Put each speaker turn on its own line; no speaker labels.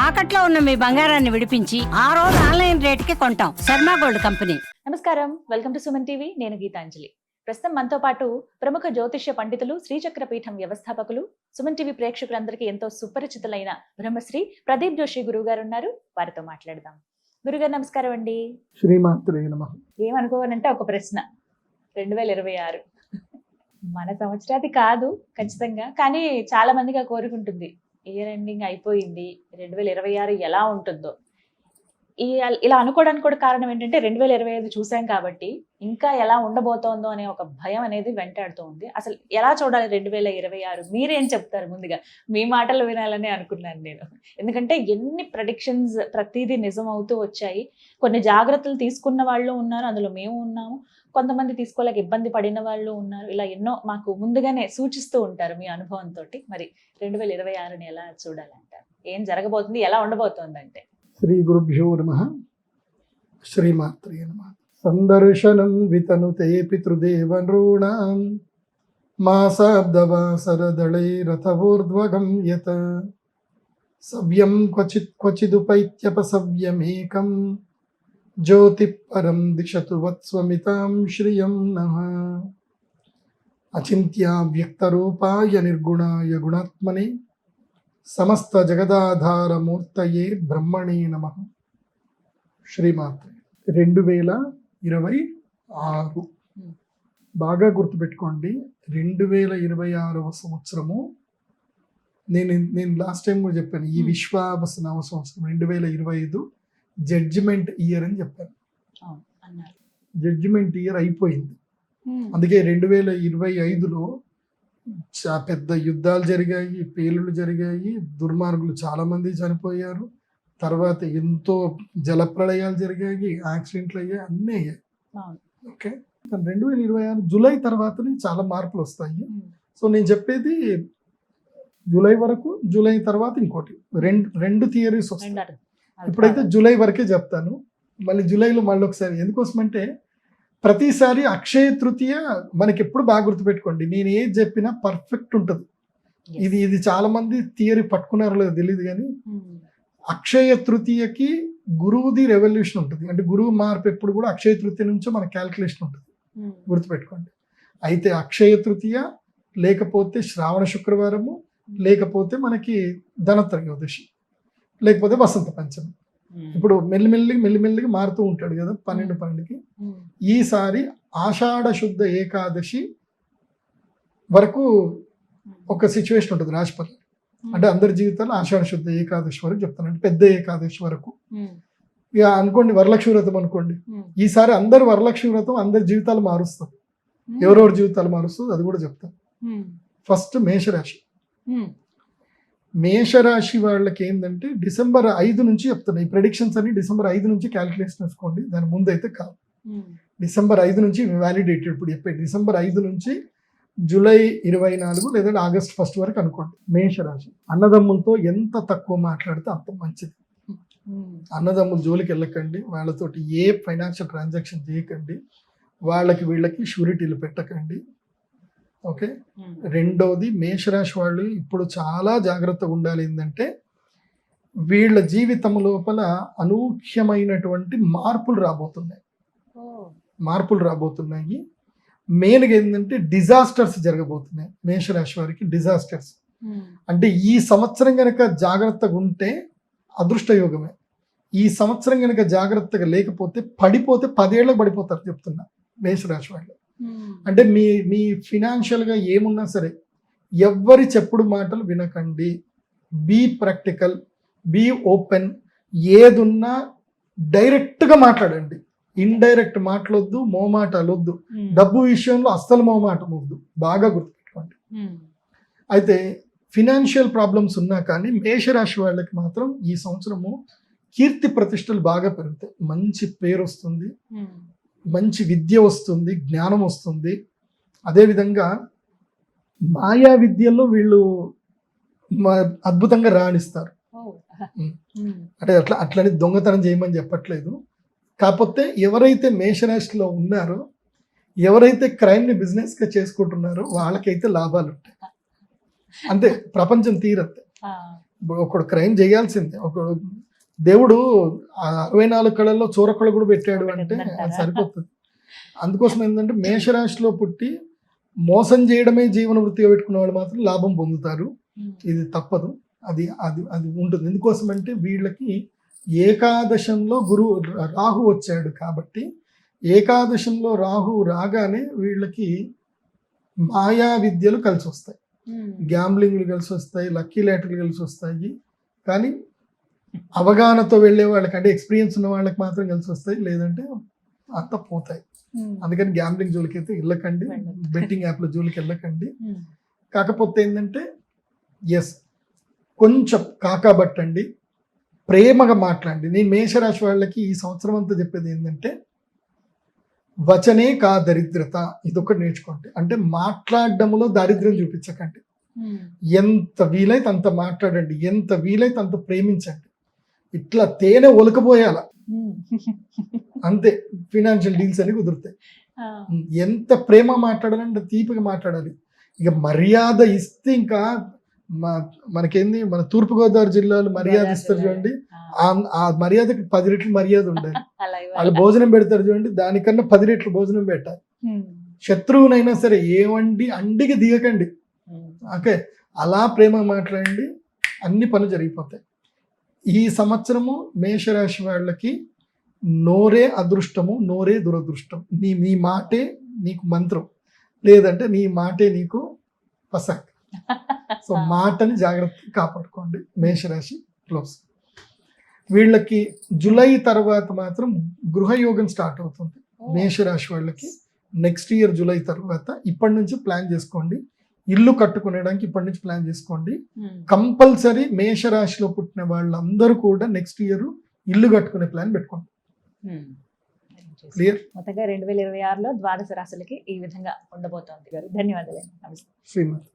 తాకట్లో ఉన్న మీ బంగారాన్ని విడిపించి ఆ రోజు ఆన్లైన్ రేటుకి కొంటాం. Sharma gold company.
నమస్కారం, వెల్కమ్ టు సుమన్ టీవీ. నేను గీతాంజలి. ప్రస్తుతం మనతో పాటు ప్రముఖ జ్యోతిష్య పండితులు, శ్రీచక్ర పీఠం వ్యవస్థాపకులు, సుమన్ టీవీ ప్రేక్షకులందరికీ ఎంతో సుపరిచితులైన బ్రహ్మశ్రీ ప్రదీప్ జోషి గురువు గారు ఉన్నారు. వారితో మాట్లాడదాం. గురుగారు నమస్కారం అండి.
శ్రీమాత్రే నమః.
ఏమనుకోవాలంటే ఒక ప్రశ్న, 2026 మన సంవత్సరాది కాదు ఖచ్చితంగా, కానీ చాలా మందికి ఆ కోరుకుంటుంది. ఇయర్ ఎండింగ్ అయిపోయింది, 2026 ఎలా ఉంటుందో. ఇలా అనుకోవడానికి కూడా కారణం ఏంటంటే 2025 చూసాం కాబట్టి ఇంకా ఎలా ఉండబోతోందో అనే ఒక భయం అనేది వెంటాడుతూ ఉంది. అసలు ఎలా చూడాలి 2026? మీరేం చెప్తారు? ముందుగా మీ మాటలు వినాలని అనుకున్నాను నేను. ఎందుకంటే ఎన్ని ప్రెడిక్షన్స్ ప్రతిదీ నిజం అవుతూ వచ్చాయి. కొన్ని జాగ్రత్తలు తీసుకున్న వాళ్ళు ఉన్నారు, అందులో మేము ఉన్నాము. కొంతమంది తీసుకోలేక ఇబ్బంది పడిన వాళ్ళు ఉన్నారు. ఇలా ఎన్నో మాకు ముందుగానే సూచిస్తూ ఉంటారు మీ అనుభవంతో. మరి 2026ని ఎలా చూడాలంటారు? ఏం జరగబోతుంది, ఎలా ఉండబోతోంది అంటే?
శ్రీ గురుభ్యో నమః. శ్రీమాత్రే నమః. సందర్శనం వితనుతే పితృదేవనృణాం మాసాబ్దవాసరదళైరథవోర్ధ్వగం యత్ సవ్యం క్వచిదుపైత్యపసవ్యమేకం జ్యోతిఃపరం దిశతు వత్స్వమితాం శ్రియం నః. అచింత్యావ్యక్తరూపాయ నిర్గుణాయ గుణాత్మనే సమస్త జగదాధారమూర్తయే బ్రహ్మణే నమః. శ్రీమాత్రే. 2026 బాగా గుర్తుపెట్టుకోండి. 2026వ సంవత్సరము నేను లాస్ట్ టైం కూడా చెప్పాను, ఈ విశ్వావసనామ సంవత్సరం 2025 జడ్జిమెంట్ ఇయర్ అని చెప్పాను. జడ్జిమెంట్ ఇయర్ అయిపోయింది. అందుకే 2025లో పెద్ద యుద్ధాలు జరిగాయి, పేలుళ్ళు జరిగాయి, దుర్మార్గులు చాలా మంది చనిపోయారు. తర్వాత ఎంతో జలప్రళయాలు జరిగాయి, యాక్సిడెంట్లు అయ్యాయి, అన్నీ అయ్యాయి. ఓకే, 2026 జూలై తర్వాత చాలా మార్పులు వస్తాయి. సో నేను చెప్పేది జూలై వరకు, జూలై తర్వాత ఇంకోటి రెండు థియరీస్ వస్తాయి. ఇప్పుడైతే జూలై వరకే చెప్తాను. మళ్ళీ జూలైలో మళ్ళీ ఒకసారి, ఎందుకోసమంటే ప్రతిసారి అక్షయ తృతీయ మనకి ఎప్పుడు బాగా గుర్తుపెట్టుకోండి. నేను ఏది చెప్పినా పర్ఫెక్ట్ ఉంటుంది. ఇది చాలా మంది థియరీ పట్టుకున్నారో లేదో తెలియదు, కానీ అక్షయ తృతీయకి గురువుది రెవల్యూషన్ ఉంటుంది. అంటే గురువు మార్పు ఎప్పుడు కూడా అక్షయ తృతీయ నుంచో మన క్యాల్కులేషన్ ఉంటుంది, గుర్తుపెట్టుకోండి. అయితే అక్షయ తృతీయ లేకపోతే శ్రావణ శుక్రవారము, లేకపోతే మనకి ధనత్రయోదశి, లేకపోతే వసంత పంచమి. ఇప్పుడు మెల్లిమెల్లిగా మారుతూ ఉంటాడు కదా 12-12కి. ఈసారి ఆషాఢ శుద్ధ ఏకాదశి వరకు ఒక సిచ్యువేషన్ ఉంటుంది రాశిఫలం. అంటే అందరి జీవితాలు ఆషాఢ శుద్ధ ఏకాదశి వరకు చెప్తాను, అంటే పెద్ద ఏకాదశి వరకు. ఇక అనుకోండి వరలక్ష్మి వ్రతం అనుకోండి, ఈసారి అందరు వరలక్ష్మి వ్రతం అందరి జీవితాలు మారుస్తారు. ఎవరెవరి జీవితాలు మారుస్తుంది అది కూడా చెప్తాను. ఫస్ట్ మేషరాశి. మేషరాశి వాళ్ళకి ఏంటంటే డిసెంబర్ 5 నుంచి చెప్తున్నాయి. ఈ ప్రెడిక్షన్స్ అన్ని డిసెంబర్ 5 నుంచి క్యాలిక్యులేషన్ వేసుకోండి, దాని ముందు అయితే కాదు. డిసెంబర్ 5 నుంచి వ్యాలిడేటెడ్. ఇప్పుడు చెప్పే డిసెంబర్ 5 నుంచి జూలై 24 లేదంటే ఆగస్ట్ 1 వరకు అనుకోండి. మేషరాశి అన్నదమ్ములతో ఎంత తక్కువ మాట్లాడితే అంత మంచిది. అన్నదమ్ముల జోలికి వెళ్ళకండి, వాళ్ళతోటి ఏ ఫైనాన్షియల్ ట్రాన్సాక్షన్ చేయకండి, వీళ్ళకి షూరిటీలు పెట్టకండి. ఓకే. రెండోది, మేషరాశి వాళ్ళు ఇప్పుడు చాలా జాగ్రత్తగా ఉండాలి. ఏంటంటే వీళ్ళ జీవితం లోపల అనూహ్యమైనటువంటి మార్పులు రాబోతున్నాయి. మెయిన్గా ఏంటంటే డిజాస్టర్స్ జరగబోతున్నాయి మేషరాశి వారికి. డిజాస్టర్స్ అంటే ఈ సంవత్సరం కనుక జాగ్రత్తగా ఉంటే అదృష్టయోగమే. ఈ సంవత్సరం కనుక జాగ్రత్తగా లేకపోతే పడిపోతే 10 ఏళ్ళకి పడిపోతారు చెప్తున్నా మేషరాశి వాళ్ళు. అంటే మీ ఫినాన్షియల్గా ఏమున్నా సరే ఎవ్వరి చెప్పుడు మాటలు వినకండి. Be practical, be open. ఏదున్నా డైరెక్ట్గా మాట్లాడండి, ఇండైరెక్ట్ మాటలొద్దు, మోమాటాలు వద్దు. డబ్బు విషయంలో అస్సలు మోమాటం వద్దు, బాగా గుర్తుపెట్టుకోండి. అయితే ఫినాన్షియల్ ప్రాబ్లమ్స్ ఉన్నా కానీ మేషరాశి వాళ్ళకి మాత్రం ఈ సంవత్సరము కీర్తి ప్రతిష్టలు బాగా పెరుగుతాయి. మంచి పేరు వస్తుంది, మంచి విద్య వస్తుంది, జ్ఞానం వస్తుంది. అదేవిధంగా మాయా విద్యల్లో వీళ్ళు అద్భుతంగా రాణిస్తారు. అంటే అట్లని దొంగతనం చేయమని చెప్పట్లేదు. కాకపోతే ఎవరైతే మేషరాశిలో ఉన్నారో, ఎవరైతే క్రైమ్ని బిజినెస్గా చేసుకుంటున్నారో వాళ్ళకైతే లాభాలు ఉంటాయి. అంతే, ప్రపంచం తీరద్దు. ఇప్పుడు ఒకడు క్రైమ్ చేయాల్సిందే. ఒకడు దేవుడు ఆ 64 కళల్లో చూరకళ కూడా పెట్టాడు అంటే అది సరిపోతుంది. అందుకోసం ఏంటంటే మేషరాశిలో పుట్టి మోసం చేయడమే జీవన వృత్తిగా పెట్టుకున్న వాళ్ళు మాత్రం లాభం పొందుతారు. ఇది తప్పదు. అది అది అది ఉంటుంది. ఎందుకోసం అంటే వీళ్ళకి ఏకాదశంలో రాహు వచ్చాడు కాబట్టి, ఏకాదశంలో రాహు రాగానే వీళ్ళకి మాయా విద్యలు కలిసి వస్తాయి, గ్యాంబ్లింగ్లు కలిసి వస్తాయి, లక్కీ లాటరీలు కలిసి వస్తాయి. కానీ అవగాహనతో వెళ్ళే వాళ్ళకి, అంటే ఎక్స్పీరియన్స్ ఉన్న వాళ్ళకి మాత్రం కలిసి వస్తాయి, లేదంటే అంతా పోతాయి. అందుకని గ్యాంబ్లింగ్ జోలికి అయితే వెళ్ళకండి, బెట్టింగ్ యాప్ల జోలికి వెళ్ళకండి. కాకపోతే ఏంటంటే కొంచెం కాకాబట్టండి, ప్రేమగా మాట్లాడండి. నేను మేషరాశి వాళ్ళకి ఈ సంవత్సరం అంతా చెప్పేది ఏంటంటే వచనే కా దరిద్రత, ఇదొకటి నేర్చుకోండి. అంటే మాట్లాడడంలో దారిద్ర్యం చూపించకండి. ఎంత వీలైతే అంత మాట్లాడండి, ఎంత వీలైతే అంత ప్రేమించండి. ఇట్లా తేనె ఒలకపోయాల అంతే ఫినాన్షియల్ డీల్స్ అని కుదురుతాయి. ఎంత ప్రేమ మాట్లాడాలంటే తీపిగా మాట్లాడాలి. ఇక మర్యాద ఇస్తే ఇంకా మనకేంది, మన తూర్పుగోదావరి జిల్లాలో మర్యాద ఇస్తారు చూడండి, ఆ మర్యాదకి 10 రెట్లు మర్యాద ఉండాలి. వాళ్ళు భోజనం పెడతారు చూడండి, దానికన్నా 10 రెట్లు భోజనం పెట్టాలి. శత్రువునైనా సరే అండికి దిగకండి. ఓకే, అలా ప్రేమ మాట్లాడండి, అన్ని పనులు జరిగిపోతాయి. ఈ సంవత్సరము మేషరాశి వాళ్ళకి నోరే అదృష్టము, నోరే దురదృష్టం. నీ మాటే నీకు మంత్రం, లేదంటే నీ మాటే నీకు పసక్. సో మాటని జాగ్రత్తగా కాపాడుకోండి. మేషరాశి క్లోజ్. వీళ్ళకి జూలై తర్వాత మాత్రం గృహయోగం స్టార్ట్ అవుతుంది. మేషరాశి వాళ్ళకి నెక్స్ట్ ఇయర్ జూలై తర్వాత ఇప్పటి నుంచి ప్లాన్ చేసుకోండి. ఇల్లు కట్టుకునేడానికి ఇప్పటి నుంచి ప్లాన్ చేసుకోండి. కంపల్సరీ మేషరాశిలో పుట్టిన వాళ్ళందరూ కూడా నెక్స్ట్ ఇయర్ ఇల్లు కట్టుకునే ప్లాన్ పెట్టుకోండి. క్లియర్?
మొత్తంగా 2026లో ద్వాదశ రాశులకి ఈ విధంగా ఉండబోతోంది గారు. ధన్యవాదాలు. నమస్తే.
శ్రీమతి.